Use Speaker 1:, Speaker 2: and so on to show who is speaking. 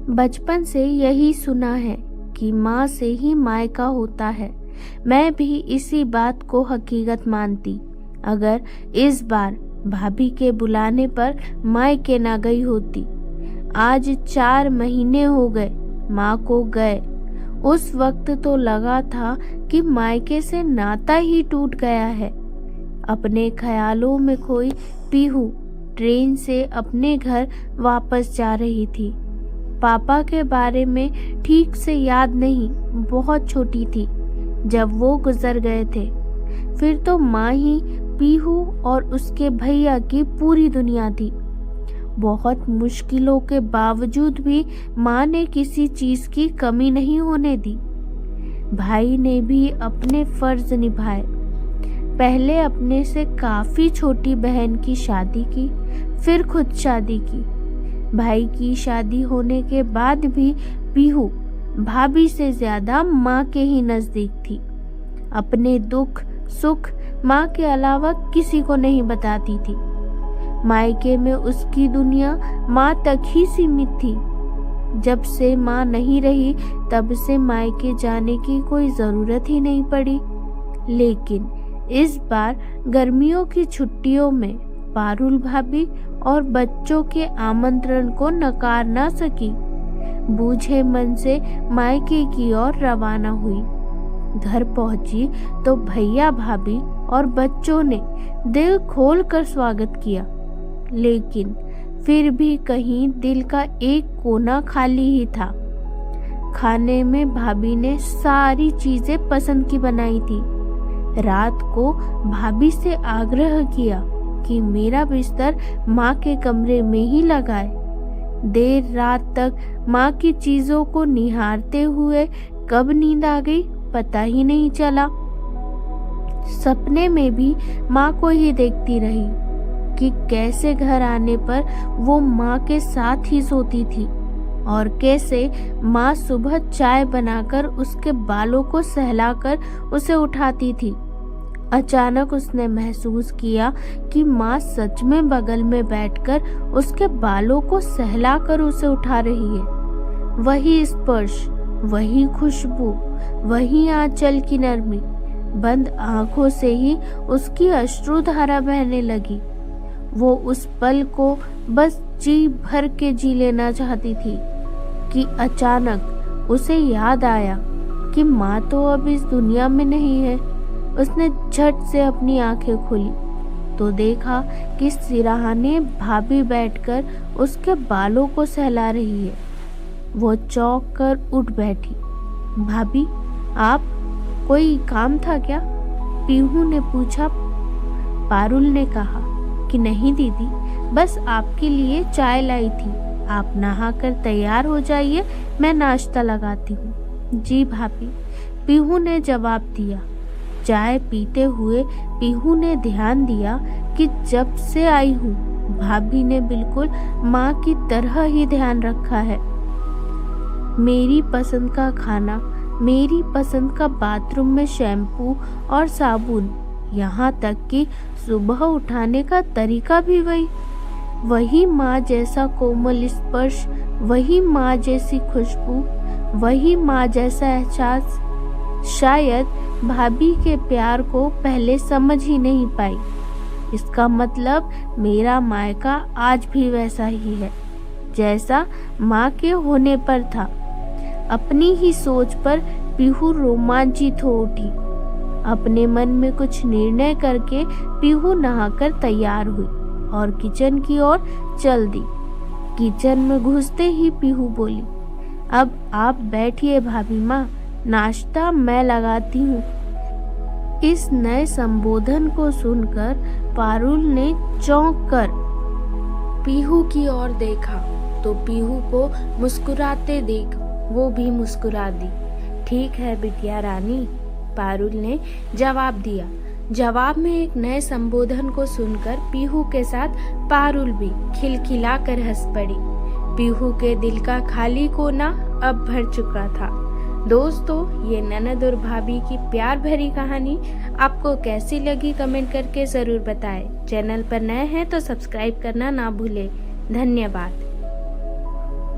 Speaker 1: बचपन से यही सुना है कि माँ से ही मायका होता है। मैं भी इसी बात को हकीकत मानती अगर इस बार भाभी के बुलाने पर मायके ना गई होती। आज 4 महीने हो गए माँ को गए। उस वक्त तो लगा था कि मायके से नाता ही टूट गया है। अपने ख्यालों में खोई पीहू ट्रेन से अपने घर वापस जा रही थी। पापा के बारे में ठीक से याद नहीं, बहुत छोटी थी जब वो गुजर गए थे। फिर तो माँ ही पीहू और उसके भैया की पूरी दुनिया थी। बहुत मुश्किलों के बावजूद भी माँ ने किसी चीज की कमी नहीं होने दी। भाई ने भी अपने फर्ज निभाए। पहले अपने से काफी छोटी बहन की शादी की, फिर खुद शादी की। भाई की शादी होने के बाद भी पीहू भाभी से ज्यादा माँ के ही नजदीक थी। अपने दुख सुख माँ के अलावा किसी को नहीं बताती थी। मायके में उसकी दुनिया माँ तक ही सीमित थी। जब से माँ नहीं रही तब से मायके जाने की कोई जरूरत ही नहीं पड़ी। लेकिन इस बार गर्मियों की छुट्टियों में पारुल भाभी और बच्चों के आमंत्रण को नकार ना सकी। बूझे मन से मायके की ओर रवाना हुई। घर पहुंची तो भैया भाभी और बच्चों ने दिल खोल कर स्वागत किया। लेकिन फिर भी कहीं दिल का एक कोना खाली ही था। खाने में भाभी ने सारी चीजें पसंद की बनाई थी। रात को भाभी से आग्रह किया कि मेरा बिस्तर माँ के कमरे में ही लगाए। देर रात तक माँ की चीजों को निहारते हुए कब नींद आ गई पता ही नहीं चला। सपने में भी माँ को ही देखती रही कि कैसे घर आने पर वो माँ के साथ ही सोती थी और कैसे माँ सुबह चाय बनाकर उसके बालों को सहलाकर उसे उठाती थी। अचानक उसने महसूस किया कि माँ सच में बगल में बैठकर उसके बालों को सहलाकर उसे उठा रही है। वही स्पर्श, वही खुशबू, वही आंचल की नरमी। बंद आंखों से ही उसकी अश्रुधारा बहने लगी। वो उस पल को बस जी भर के जी लेना चाहती थी कि अचानक उसे याद आया कि माँ तो अब इस दुनिया में नहीं है। उसने झट से अपनी आंखें खोली तो देखा कि सिराहाने भाभी बैठकर उसके बालों को सहला रही है। वो चौंक कर उठ बैठी। भाभी, आप, कोई काम था क्या? पीहू ने पूछा। पारुल ने कहा कि नहीं दीदी, बस आपके लिए चाय लाई थी। आप नहाकर तैयार हो जाइए, मैं नाश्ता लगाती हूँ। जी भाभी, पीहू ने जवाब दिया। चाय पीते हुए पीहू ने ध्यान दिया कि जब से आई हूँ भाभी ने बिल्कुल माँ की तरह ही ध्यान रखा है। मेरी पसंद का खाना, मेरी पसंद का बाथरूम में शैम्पू और साबुन, यहाँ तक कि सुबह उठाने का तरीका भी वही माँ जैसा कोमल स्पर्श, वही माँ जैसी खुशबू, वही माँ जैसा एहसास। शायद भाभी के प्यार को पहले समझ ही नहीं पाई। इसका मतलब मेरा मायका आज भी वैसा ही है जैसा माँ के होने पर था। अपनी ही सोच पर पीहू रोमांचित हो उठी। अपने मन में कुछ निर्णय करके पीहू नहाकर तैयार हुई और किचन की ओर चल दी। किचन में घुसते ही पीहू बोली, अब आप बैठिए भाभी माँ, नाश्ता मैं लगाती हूँ। इस नए संबोधन को सुनकर पारुल ने चौंक कर पीहू की ओर देखा तो पीहू को मुस्कुराते देख वो भी मुस्कुरा दी। ठीक है बिटिया रानी, पारुल ने जवाब दिया। जवाब में एक नए संबोधन को सुनकर पीहू के साथ पारुल भी खिलखिलाकर हंस पड़ी। पीहू के दिल का खाली कोना अब भर चुका था। दोस्तों, ये ननद और भाभी की प्यार भरी कहानी आपको कैसी लगी कमेंट करके ज़रूर बताएं। चैनल पर नए हैं तो सब्सक्राइब करना ना भूलें। धन्यवाद।